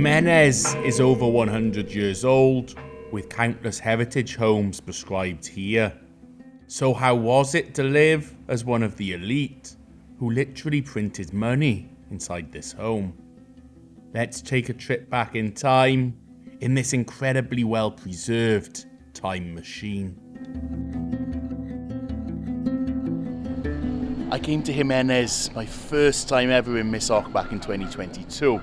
Jimenez is over 100 years old, with countless heritage homes prescribed here. So how was it to live as one of the elite, who literally printed money inside this home? Let's take a trip back in time, in this incredibly well-preserved time machine. I came to Jimenez my first time ever in Miss Oc back in 2022,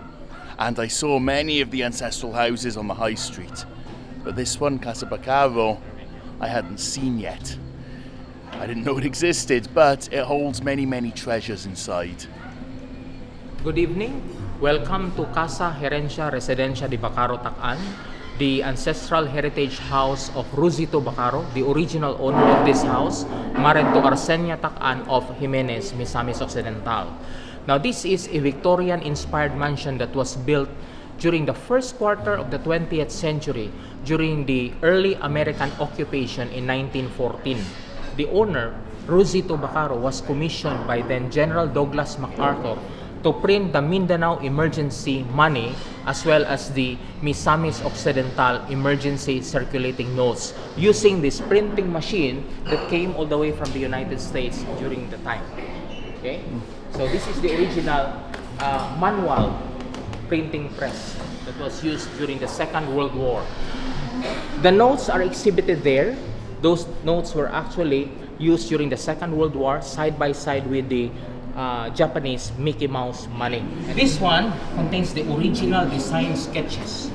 and I saw many of the ancestral houses on the high street, but this one, Casa Bacarra, I hadn't seen yet. I didn't know it existed, but it holds many, many treasures inside. Good evening. Welcome to Casa Herencia Residencia de Bacarra Tac'an, the ancestral heritage house of Rusito Bacarra, the original owner of this house, married to Arsenia Tac'an of Jimenez, Misamis Occidental. Now, this is a Victorian-inspired mansion that was built during the first quarter of the 20th century, during the early American occupation in 1914. The owner, Rusito Bacarra, was commissioned by then General Douglas MacArthur to print the Mindanao emergency money as well as the Misamis Occidental emergency circulating notes using this printing machine that came all the way from the United States during the time. Okay? So this is the original manual printing press that was used during the Second World War. The notes are exhibited there. Those notes were actually used during the Second World War side by side with the Japanese Mickey Mouse money. This one contains the original design sketches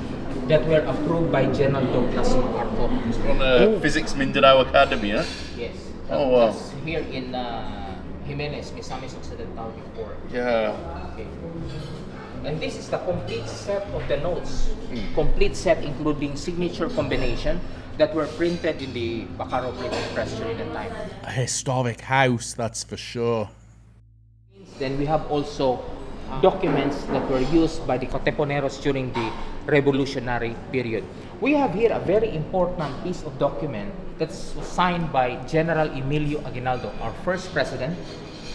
that were approved by General Douglas MacArthur. It's from Physics Mindanao Academy, huh? Yes. Oh, wow. That's here in Jimenez, Misamis Occidental before. Yeah. Okay. And this is the complete set of the notes. Complete set including signature combination that were printed in the Bacarra Printing Press during the time. A historic house, that's for sure. Then we have also documents that were used by the Coteponeros during the revolutionary period. We have here a very important piece of document that's signed by General Emilio Aguinaldo, our first president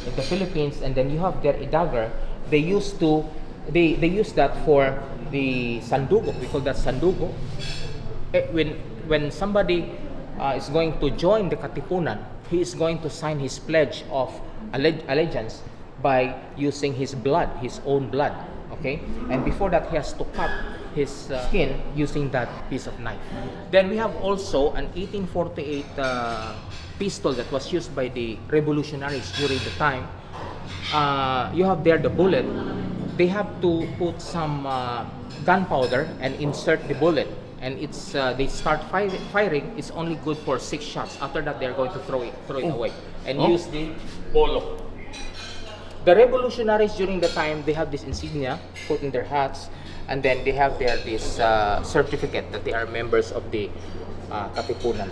in the Philippines, and then you have there a dagger. They use that for the sandugo. We call that sandugo. When somebody is going to join the Katipunan, he is going to sign his pledge of allegiance by using his blood, his own blood, okay? And before that, he has to cut his skin using that piece of knife. Then we have also an 1848 pistol that was used by the revolutionaries during the time. You have there the bullet. They have to put some gunpowder and insert the bullet. And they start firing. It's only good for 6 shots. After that, they're going to throw it away and use the bolo. The revolutionaries during the time, they have this insignia put in their hats, and then they have there this certificate that they are members of the Katipunan.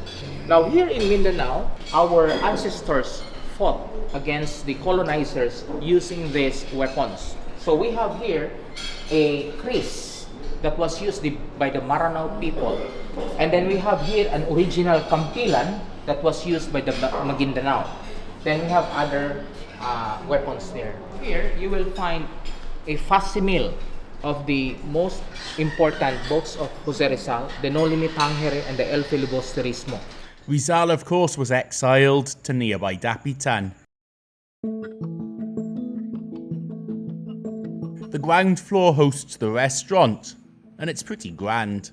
Now here in Mindanao, our ancestors fought against the colonizers using these weapons. So we have here a kris that was used by the Maranao people. And then we have here an original kampilan that was used by the Maguindanao. Then we have other weapons there. Here you will find a facsimile of the most important books of Jose Rizal, the Noli Me Tangere and the El Filibusterismo. Rizal, of course, was exiled to nearby Dapitan. The ground floor hosts the restaurant, and it's pretty grand.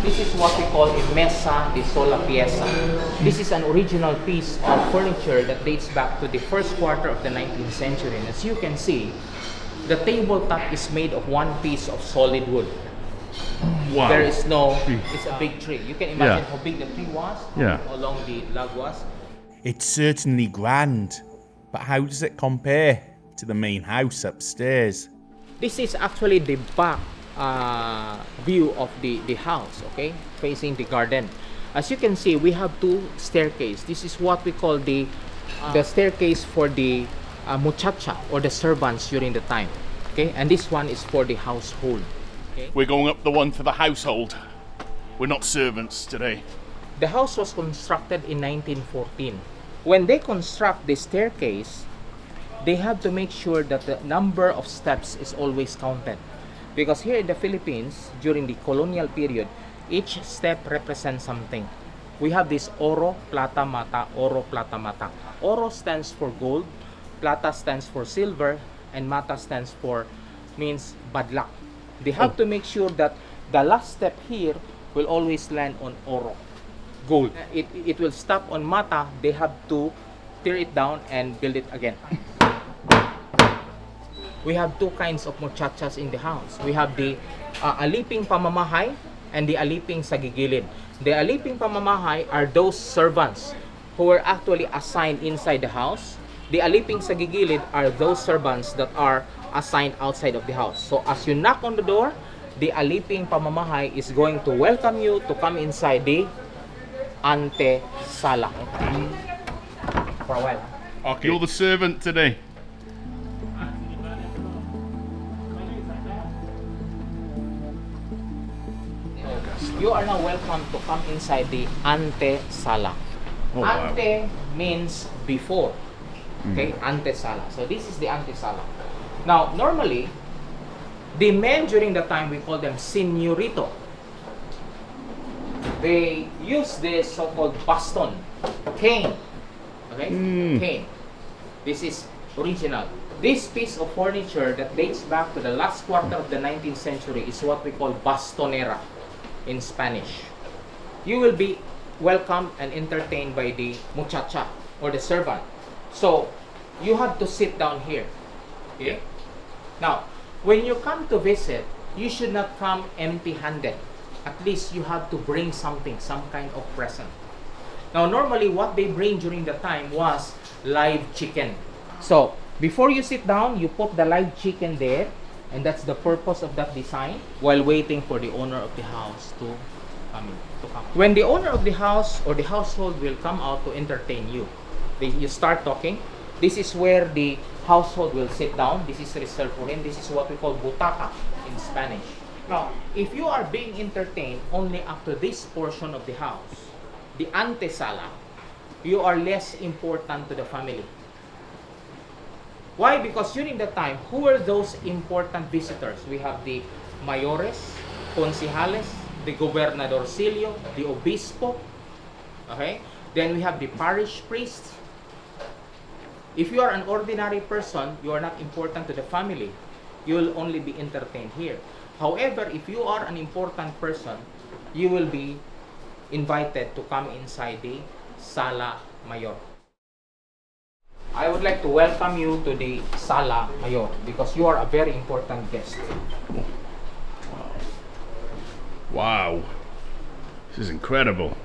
This is what we call a mesa de sola pieza. This is an original piece of furniture that dates back to the first quarter of the 19th century. And as you can see, the tabletop is made of one piece of solid wood. Wow. There is no, it's a big tree. You can imagine how big the tree was, how long the log was. It's certainly grand, but how does it compare to the main house upstairs? This is actually the back view of the house, okay, facing the garden. As you can see, we have 2 staircases. This is what we call the staircase for the muchacha or the servants during the time, okay, and this one is for the household. Okay. We're going up the one for the household. We're not servants today. The house was constructed in 1914. when they construct the staircase, they have to make sure that the number of steps is always counted. Because here in the Philippines, during the colonial period, each step represents something. We have this oro, plata, mata, oro, plata, mata. Oro stands for gold, plata stands for silver, and mata stands for means bad luck. They have to make sure that the last step here will always land on oro, gold. It will stop on mata. They have to tear it down and build it again. We have two kinds of muchachas in the house. We have the aliping pamamahay and the aliping sa gigilid. The aliping pamamahay are those servants who were actually assigned inside the house. The aliping sa gigilid are those servants that are assigned outside of the house. So as you knock on the door, the aliping pamamahay is going to welcome you to come inside the antesala. For a while. Okay. You're the servant today. You are now welcome to come inside the antesala. Oh, wow. Ante means before. Okay, antesala. So this is the antesala. Now, normally, the men during the time, we call them señorito. They use this so-called baston, cane. Okay, cane. This is original. This piece of furniture that dates back to the last quarter of the 19th century is what we call bastonera in Spanish. You will be welcomed and entertained by the muchacha or the servant. So, you have to sit down here. Okay? Now, when you come to visit, you should not come empty-handed. At least you have to bring something, some kind of present. Now, normally what they bring during the time was live chicken. So, before you sit down, you put the live chicken there, and that's the purpose of that design, while waiting for the owner of the house to come in. When the owner of the house or the household will come out to entertain you, you start talking. This is where the household will sit down. This is reserved for him. This is what we call butaca in Spanish. Now, if you are being entertained only after this portion of the house, the antesala, you are less important to the family. Why? Because during the time, who were those important visitors? We have the mayores, concejales, the gobernadorcillo, the obispo. Okay? Then we have the parish priest. If you are an ordinary person, you are not important to the family. You will only be entertained here. However, if you are an important person, you will be invited to come inside the Sala Mayor. I would like to welcome you to the Sala Mayor because you are a very important guest. Wow. This is incredible.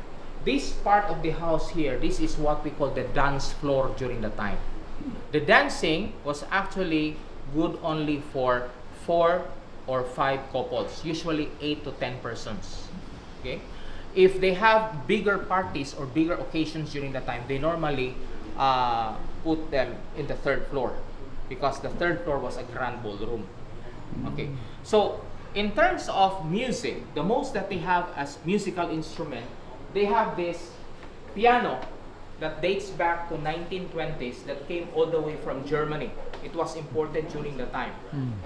This part of the house here, this is what we call the dance floor during the time. The dancing was actually good only for 4 or 5 couples, usually 8 to 10 persons. Okay? If they have bigger parties or bigger occasions during the time, they normally put them in the 3rd floor because the 3rd floor was a grand ballroom. Okay, so in terms of music, the most that they have as musical instrument, they have this piano that dates back to 1920s that came all the way from Germany. It was imported during the time.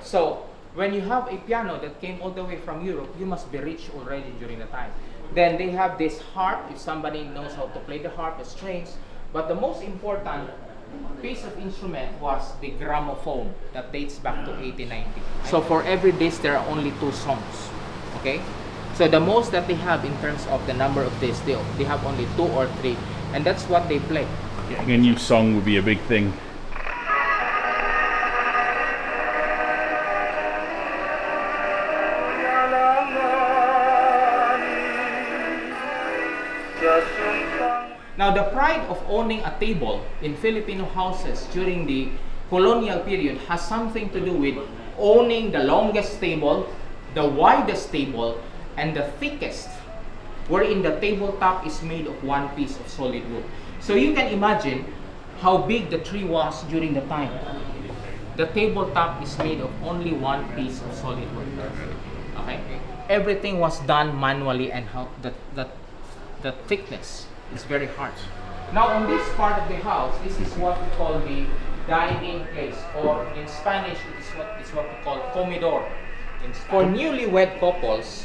So when you have a piano that came all the way from Europe, you must be rich already during the time. Then they have this harp, if somebody knows how to play the harp, the strings. But the most important piece of instrument was the gramophone that dates back to 1890. So for every disc, there are only 2 songs. Okay? So the most that they have in terms of the number of discs, they have only 2 or 3. And that's what they play. Getting a new song would be a big thing. Now, the pride of owning a table in Filipino houses during the colonial period has something to do with owning the longest table, the widest table, and the thickest, wherein the tabletop is made of 1 piece of solid wood. So you can imagine how big the tree was during the time. The tabletop is made of only 1 piece of solid wood. Okay? Everything was done manually, and how the thickness is very hard. Now on this part of the house, this is what we call the dining place, or in Spanish it is what we call comedor. For newlywed couples,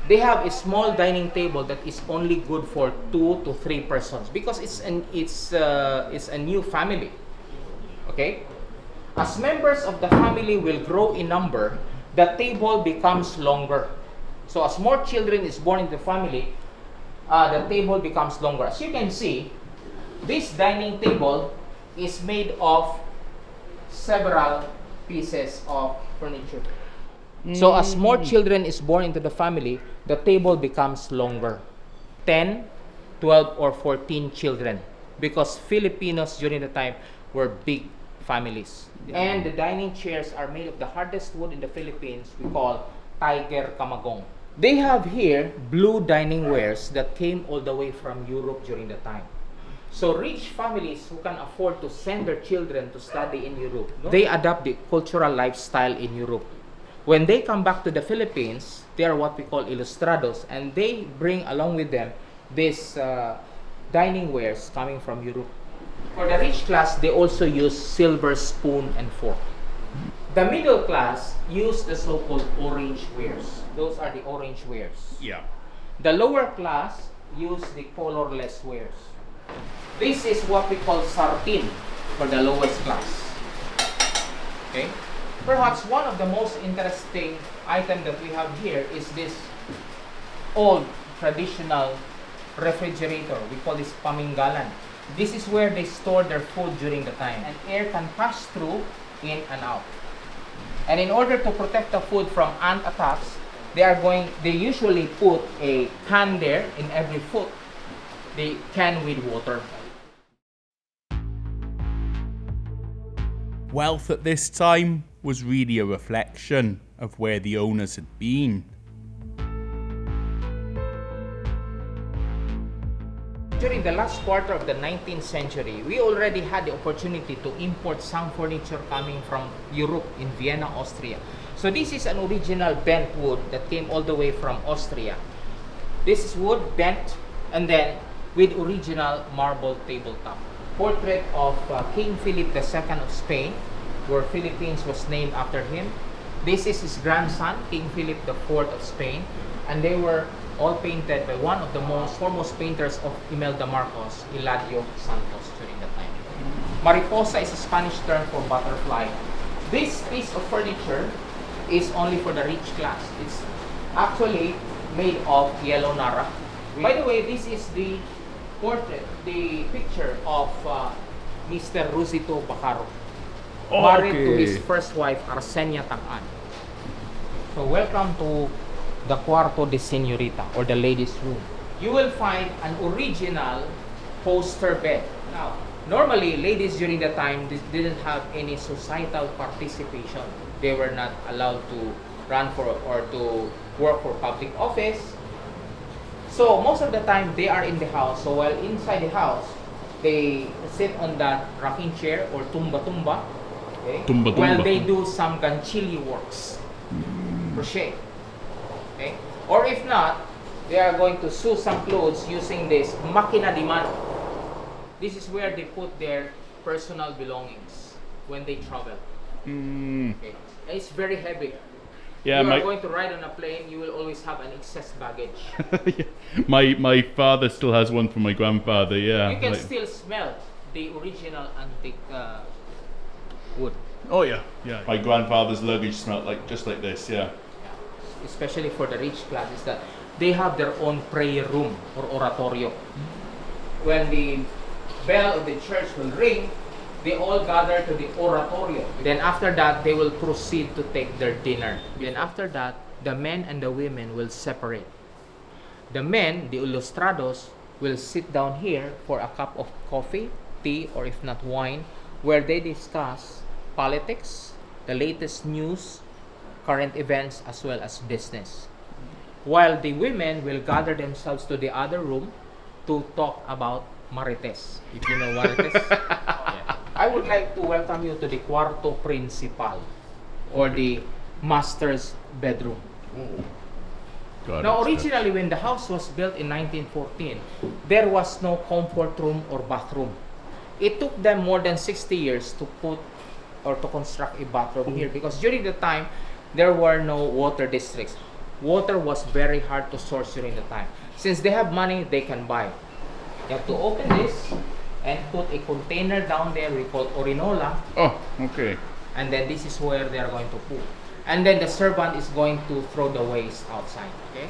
they have a small dining table that is only good for 2 to 3 persons because it's a new family. Okay? As members of the family will grow in number, the table becomes longer. So as more children is born in the family, the table becomes longer. As you can see, this dining table is made of several pieces of furniture. So as more children is born into the family, the table becomes longer. 10, 12, or 14 children. Because Filipinos during the time were big families. And the dining chairs are made of the hardest wood in the Philippines we call tiger kamagong. They have here blue dining wares that came all the way from Europe during the time. So rich families who can afford to send their children to study in Europe, they adopt the cultural lifestyle in Europe. When they come back to the Philippines, they are what we call ilustrados, and they bring along with them these dining wares coming from Europe. For the rich class, they also use silver spoon and fork. The middle class use the so-called orange wares. Those are the orange wares. Yeah. The lower class use the colorless wares. This is what we call sartin for the lowest class. Okay? Perhaps one of the most interesting item that we have here is this old traditional refrigerator. We call this paminggalan. This is where they store their food during the time, and air can pass through in and out. And in order to protect the food from ant attacks, they usually put a can there in every foot. They can with water. Wealth at this time was really a reflection of where the owners had been. During the last quarter of the 19th century, we already had the opportunity to import some furniture coming from Europe in Vienna, Austria. So this is an original bent wood that came all the way from Austria. This is wood bent and then with original marble tabletop. Portrait of King Philip II of Spain, where Philippines was named after him. This is his grandson, King Philip IV of Spain, and they were all painted by one of the most foremost painters of Imelda Marcos, Eladio Santos, during that time. Mariposa is a Spanish term for butterfly. This piece of furniture is only for the rich class. It's actually made of yellow nara. By the way, this is the portrait, the picture of Mr. Rosito Bacarra, married to his first wife, Arsenia Tang-an. So welcome to the Cuarto de Señorita, or the ladies' room. You will find an original poster bed. Now, normally, ladies during the time didn't have any societal participation. They were not allowed to run for or to work for public office. So most of the time, they are in the house. So while inside the house, they sit on that rocking chair or tumba-tumba. Okay? While they do some ganchilli works, crochet. Okay? Or if not, they are going to sew some clothes using this máquina de mano. This is where they put their personal belongings when they travel. Okay? And it's very heavy. Yeah, if you are going to ride on a plane, you will always have an excess baggage. Yeah. My father still has one from my grandfather. Yeah, You can still smell the original antique wood. Oh yeah, yeah. My grandfather's luggage smelled just like this. Yeah. Especially for the rich classes, that they have their own prayer room or oratorio. When the bell of the church will ring, they all gather to the oratorio. Then after that, they will proceed to take their dinner. Then after that, the men and the women will separate. The men, the ilustrados, will sit down here for a cup of coffee, tea, or if not wine, where they discuss politics, the latest news, current events, as well as business. While the women will gather themselves to the other room to talk about marites. If you know marites. Yeah. I would like to welcome you to the cuarto principal, or the master's bedroom. Now, originally, when the house was built in 1914, there was no comfort room or bathroom. It took them more than 60 years to put or to construct a bathroom here, because during the time, there were no water districts. Water was very hard to source during the time. Since they have money, they can buy. You have to open this and put a container down there we call orinola. Oh, okay. And then this is where they are going to put. And then the servant is going to throw the waste outside. Okay.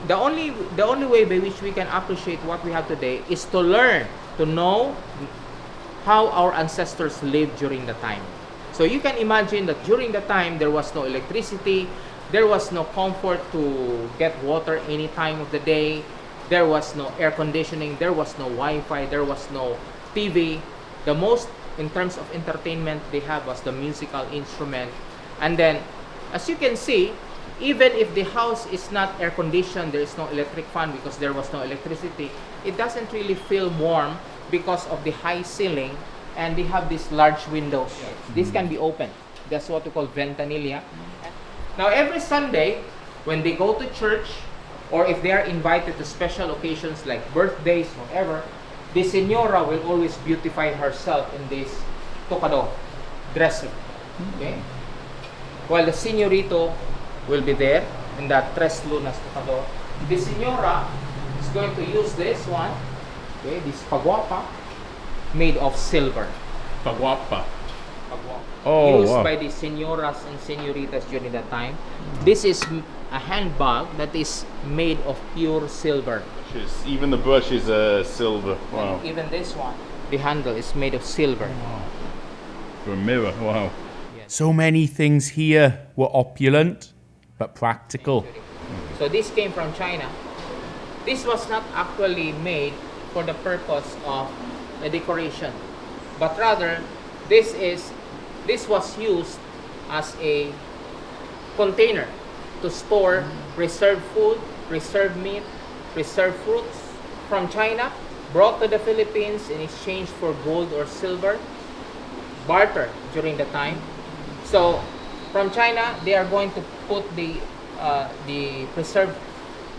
The only way by which we can appreciate what we have today is to learn, to know how our ancestors lived during the time. So you can imagine that during the time there was no electricity, there was no comfort to get water any time of the day, there was no air conditioning, there was no Wi-Fi, there was no TV. The most in terms of entertainment they have was the musical instrument. And then, as you can see, even if the house is not air conditioned, there is no electric fan because there was no electricity, it doesn't really feel warm because of the high ceiling, and they have these large windows. This can be opened. That's what we call ventanilla. Now every Sunday, when they go to church, or if they are invited to special occasions like birthdays, whatever, the señora will always beautify herself in this tocado dresser. Okay? While the señorito will be there in that tres lunas tocado. The señora is going to use this one, okay, this paguapa, made of silver. Paguapa. Paguapa. Oh, Used wow. by the señoras and señoritas during that time. This is a handbag that is made of pure silver. Even the brush is silver. Wow. And even this one, the handle is made of silver. For a mirror. Wow. Yes. So many things here were opulent, but practical. So this came from China. This was not actually made for the purpose of a decoration, but rather this was used as a container to store reserved food, reserved meat, reserved fruits from China, brought to the Philippines in exchange for gold or silver, barter during the time. So from China, they are going to put the preserved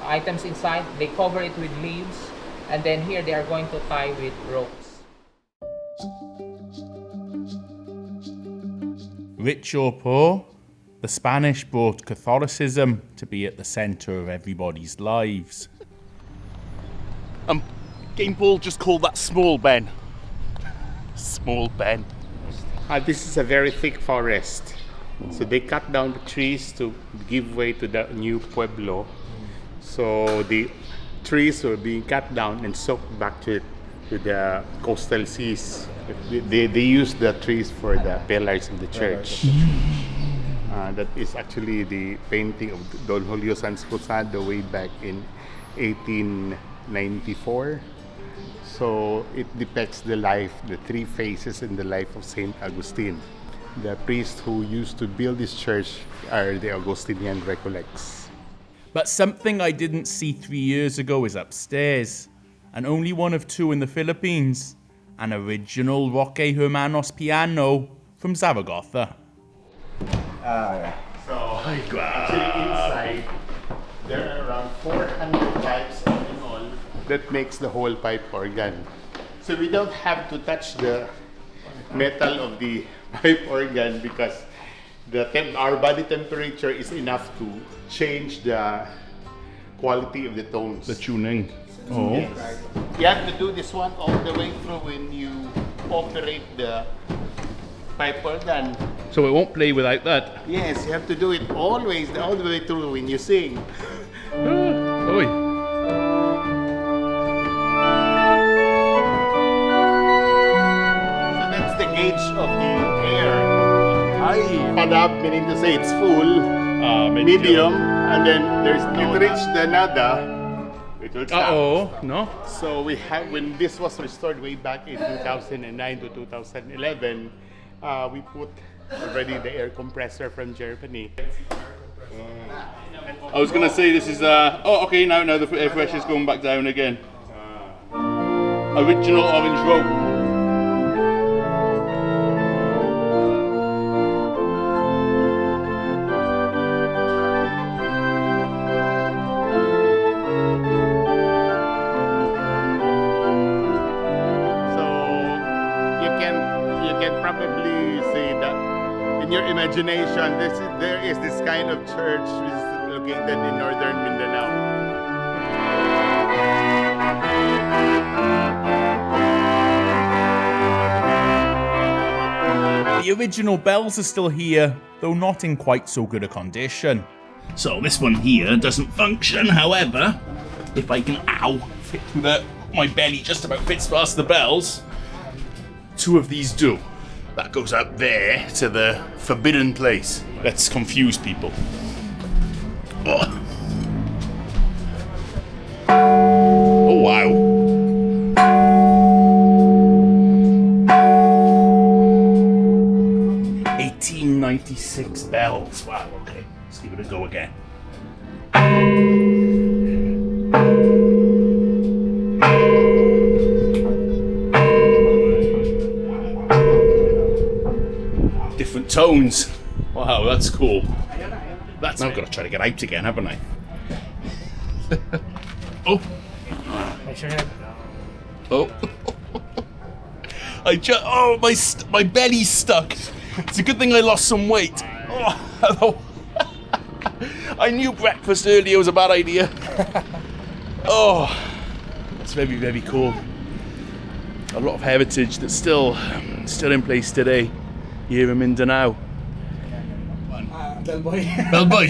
items inside. They cover it with leaves, and then here they are going to tie with ropes. Rich or poor, the Spanish brought Catholicism to be at the center of everybody's lives. Game Ball just called that Small Ben. Small Ben. This is a very thick forest. So they cut down the trees to give way to the new pueblo. So the trees were being cut down and soaked back to the coastal seas. They used the trees for the pillars of the church. That is actually the painting of Don Julio Sanz Posada way back in 1894. So it depicts the life, the three phases in the life of Saint Augustine. The priests who used to build this church are the Augustinian Recollects. But something I didn't see 3 years ago is upstairs, and only one of two in the Philippines, an original Roque Hermanos piano from Zaragoza. So actually inside, there are around 400 pipes in all that makes the whole pipe organ. So we don't have to touch the metal of the pipe organ because our body temperature is enough to change the quality of the tones. The tuning. Oh. Yes. You have to do this one all the way through when you operate the pipe organ. So it won't play without that. Yes, you have to do it always, all the way through when you sing. Oi. So that's the gauge of the air. Padab, meaning to say it's full, medium, and then it reached the nada, it will stop. No. So we have, when this was restored way back in 2009 to 2011, we put already the air compressor from Germany. I was gonna say this is okay, now the air pressure's going back down again. Original orange rope. can probably say that in your imagination, there is this kind of church which is located in northern Mindanao. The original bells are still here, though not in quite so good a condition. So this one here doesn't function, however, if I can, fit through my belly just about fits past the bells, 2 of these do. That goes up there to the forbidden place. Let's confuse people. Oh wow. 1896 bells. Wow, okay. Let's give it a go again. Different tones. Wow, that's cool. Now I've got to try to get out again, haven't I? Oh. Oh. My belly's stuck. It's a good thing I lost some weight. Oh, I knew breakfast earlier was a bad idea. Oh, that's very, very cool. A lot of heritage that's still in place today here in Mindanao. Bellboy.